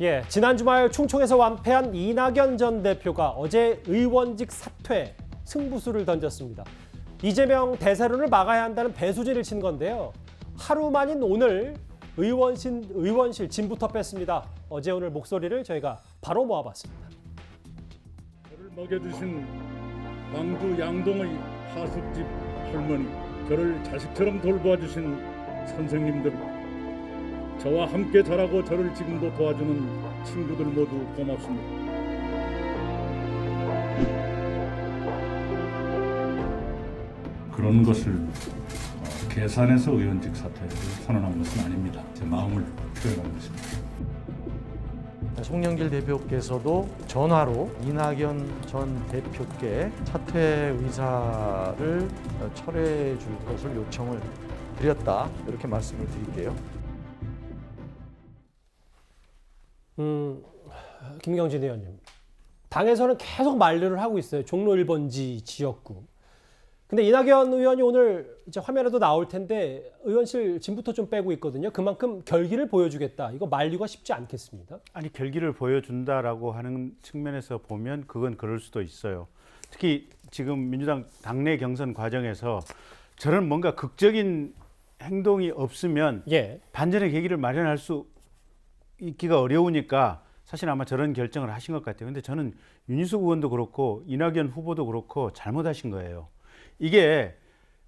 예, 지난 주말 충청에서 완패한 이낙연 전 대표가 어제 의원직 사퇴 승부수를 던졌습니다. 이재명 대세론을 막아야 한다는 배수진을 친 건데요. 하루 만인 오늘 의원실 짐부터 뺐습니다. 어제 오늘 목소리를 저희가 바로 모아봤습니다. 저를 먹여주신 광주 양동의 하숙집 할머니, 저를 자식처럼 돌봐주신 선생님들, 저와 함께 자라고 저를 지금도 도와주는 친구들 모두 고맙습니다. 그런 것을 계산해서 의원직 사퇴를 선언한 것은 아닙니다. 제 마음을 표현한 것입니다. 송영길 대표께서도 전화로 이낙연 전 대표께 사퇴 의사를 철회해 줄 것을 요청을 드렸다. 이렇게 말씀을 드릴게요. 김경진 의원님, 당에서는 계속 만류를 하고 있어요. 종로 1번지 지역구. 근데 이낙연 의원이 오늘 이제 화면에도 나올 텐데 의원실 짐부터 좀 빼고 있거든요. 그만큼 결기를 보여주겠다. 이거 만류가 쉽지 않겠습니다. 아니, 결기를 보여준다라고 하는 측면에서 보면 그건 그럴 수도 있어요. 특히 지금 민주당 당내 경선 과정에서 저런 뭔가 극적인 행동이 없으면 반전의 계기를 마련할 수 있기가 어려우니까 사실 아마 저런 결정을 하신 것 같아요. 근데 저는 윤희숙 의원도 그렇고 이낙연 후보도 그렇고 잘못하신 거예요. 이게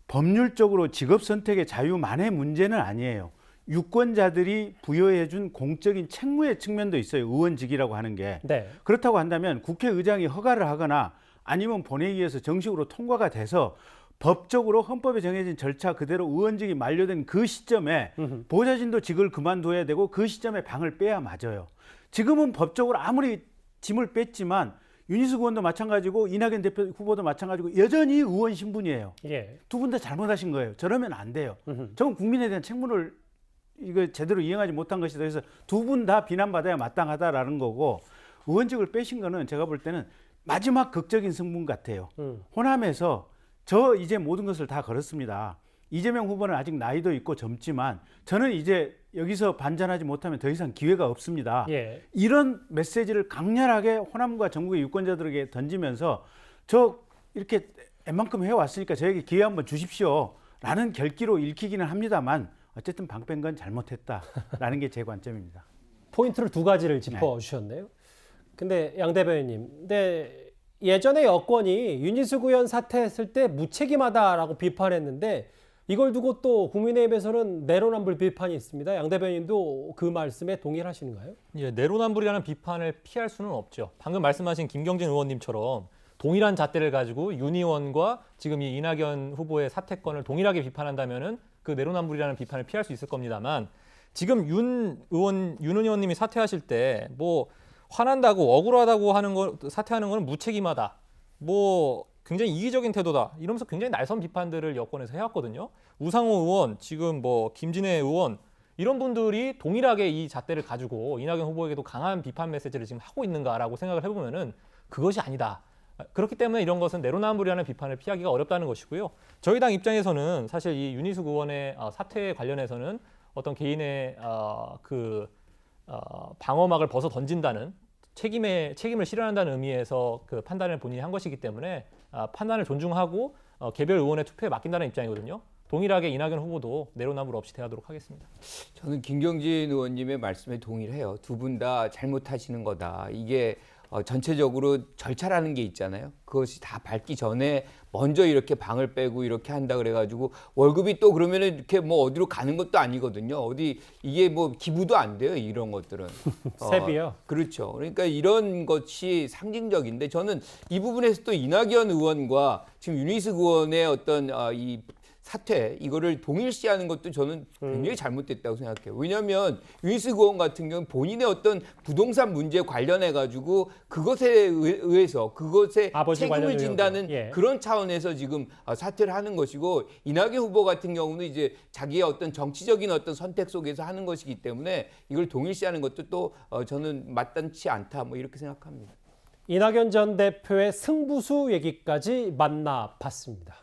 법률적으로 직업 선택의 자유만의 문제는 아니에요. 유권자들이 부여해준 공적인 책무의 측면도 있어요. 의원직이라고 하는 게. 그렇다고 한다면 국회의장이 허가를 하거나 아니면 본회의에서 정식으로 통과가 돼서 법적으로 헌법에 정해진 절차 그대로 의원직이 만료된 그 시점에 보좌진도 직을 그만둬야 되고 그 시점에 방을 빼야 맞아요. 지금은 법적으로 아무리 짐을 뺐지만 윤희숙 의원도 마찬가지고 이낙연 대표 후보도 마찬가지고 여전히 의원 신분이에요. 두 분 다 잘못하신 거예요. 저러면 안 돼요. 저건 국민에 대한 책무를 이거 제대로 이행하지 못한 것이다. 그래서 두 분 다 비난받아야 마땅하다라는 거고, 의원직을 빼신 거는 제가 볼 때는 마지막 극적인 승분 같아요. 호남에서 저 이제 모든 것을 다 걸었습니다. 이재명 후보는 아직 나이도 있고 젊지만 저는 이제 여기서 반전하지 못하면 더 이상 기회가 없습니다. 이런 메시지를 강렬하게 호남과 전국의 유권자들에게 던지면서 저 이렇게 웬만큼 해왔으니까 저에게 기회 한번 주십시오 라는 결기로 읽히기는 합니다만 어쨌든 방 뺀 건 잘못했다라는 게 제 관점입니다. 포인트를 두 가지를 짚어주셨네요. 근데 양 대변인님, 근데 예전에 여권이 윤희숙 의원 사퇴했을 때 무책임하다라고 비판했는데 이걸 두고 또 국민의힘에서는 내로남불 비판이 있습니다. 양 대변인도 그 말씀에 동의하시는가요? 예, 내로남불이라는 비판을 피할 수는 없죠. 방금 말씀하신 김경진 의원님처럼 동일한 잣대를 가지고 윤 의원과 지금 이 이낙연 후보의 사퇴권을 동일하게 비판한다면은 그 내로남불이라는 비판을 피할 수 있을 겁니다만, 지금 윤 의원님이 사퇴하실 때 뭐 화난다고 억울하다고 하는 거, 사퇴하는 거는 무책임하다, 뭐 굉장히 이기적인 태도다, 이러면서 굉장히 날선 비판들을 여권에서 해왔거든요. 우상호 의원, 지금 뭐 김진애 의원, 이런 분들이 동일하게 이 잣대를 가지고 이낙연 후보에게도 강한 비판 메시지를 지금 하고 있는가라고 생각을 해보면은 그것이 아니다. 그렇기 때문에 이런 것은 내로남불이라는 비판을 피하기가 어렵다는 것이고요. 저희 당 입장에서는 사실 이 윤희숙 의원의 사퇴에 관련해서는 어떤 개인의 방어막을 벗어 던진다는 책임을 실현한다는 의미에서 그 판단을 본인이 한 것이기 때문에 판단을 존중하고 개별 의원의 투표에 맡긴다는 입장이거든요. 동일하게 이낙연 후보도 내로남불 없이 대하도록 하겠습니다. 저는 김경진 의원님의 말씀에 동의를 해요. 두 분 다 잘못하시는 거다. 이게 전체적으로 절차라는 게 있잖아요. 그것이 다 밟기 전에 먼저 이렇게 방을 빼고 이렇게 한다 그래가지고 월급이 또 그러면은 이렇게 뭐 어디로 가는 것도 아니거든요. 어디 이게 뭐 기부도 안 돼요. 이런 것들은. 세비요? 그렇죠. 그러니까 이런 것이 상징적인데 저는 이 부분에서 또 이낙연 의원과 지금 윤희숙 의원의 어떤 이 사퇴, 이거를 동일시하는 것도 저는 굉장히 잘못됐다고 생각해요. 왜냐하면 윤희숙 의원 같은 경우는 본인의 어떤 부동산 문제에 관련해가지고 그것에 의해서 그것에 책임을 진다는 그런 차원에서 지금 사퇴를 하는 것이고, 이낙연 후보 같은 경우는 이제 자기의 어떤 정치적인 어떤 선택 속에서 하는 것이기 때문에 이걸 동일시하는 것도 또 저는 마땅치 않다, 뭐 이렇게 생각합니다. 이낙연 전 대표의 승부수 얘기까지 만나봤습니다.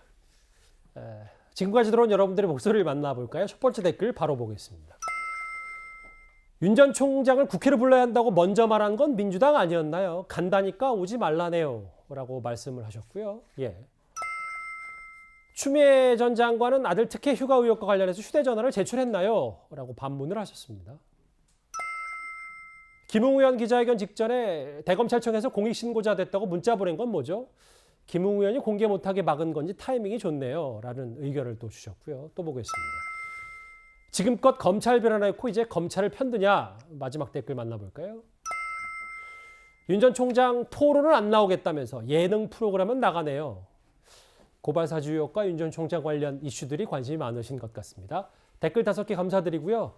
지금까지 들어온 여러분들의 목소리를 만나볼까요? 첫 번째 댓글 바로 보겠습니다. 윤 전 총장을 국회로 불러야 한다고 먼저 말한 건 민주당 아니었나요? 간다니까 오지 말라네요. 라고 말씀을 하셨고요. 예. 추미애 전 장관은 아들 특혜 휴가 의혹과 관련해서 휴대전화를 제출했나요? 라고 반문을 하셨습니다. 김웅 의원 기자회견 직전에 대검찰청에서 공익신고자 됐다고 문자 보낸 건 뭐죠? 김웅 의원이 공개 못하게 막은 건지 타이밍이 좋네요. 라는 의견을 또 주셨고요. 또 보겠습니다. 지금껏 검찰 변화했고 이제 검찰을 편드냐? 마지막 댓글 만나볼까요? 윤 전 총장 토론은 안 나오겠다면서 예능 프로그램은 나가네요. 고발사주 의혹과 윤 전 총장 관련 이슈들이 관심이 많으신 것 같습니다. 댓글 5개 감사드리고요.